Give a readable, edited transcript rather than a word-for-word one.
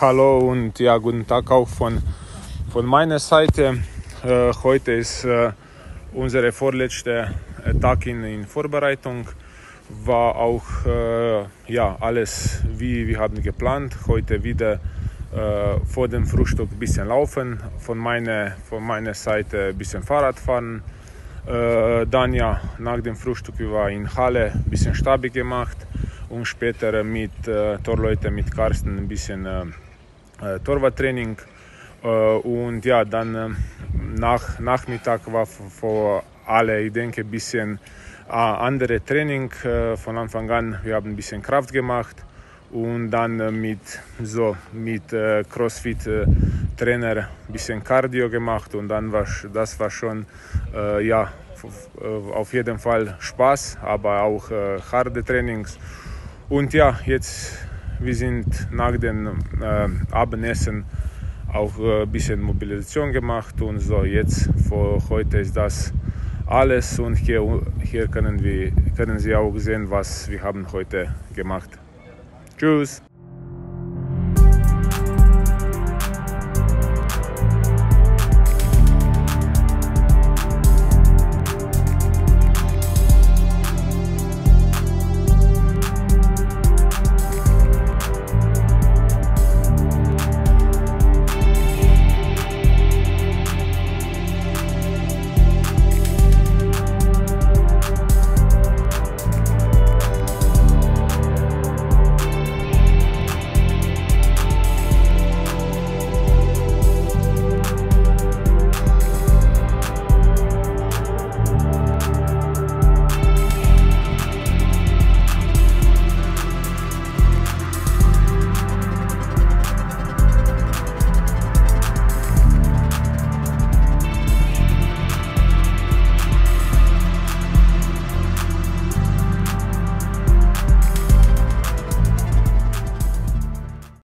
Hallo und ja, guten Tag auch von meiner Seite. Heute ist unser vorletzter Tag in Vorbereitung. War auch alles wie wir haben geplant. Heute wieder vor dem Frühstück ein bisschen laufen, von meiner Seite ein bisschen Fahrrad fahren. Dann ja, nach dem Frühstück wir waren in Halle, ein bisschen Stabi gemacht und später mit Torleuten, mit Carsten ein bisschen Torwarttraining. Und ja, dann nach Nachmittag war für alle, ich denke, ein bisschen andere Training von Anfang an. Wir haben ein bisschen Kraft gemacht und dann mit CrossFit-Trainer ein bisschen Cardio gemacht und dann das war schon auf jeden Fall Spaß, aber auch harte Trainings. Und ja, jetzt wir sind nach dem Abendessen auch ein bisschen Mobilisation gemacht und so. Jetzt für heute ist das alles und hier können Sie auch sehen, was wir haben heute gemacht. Tschüss!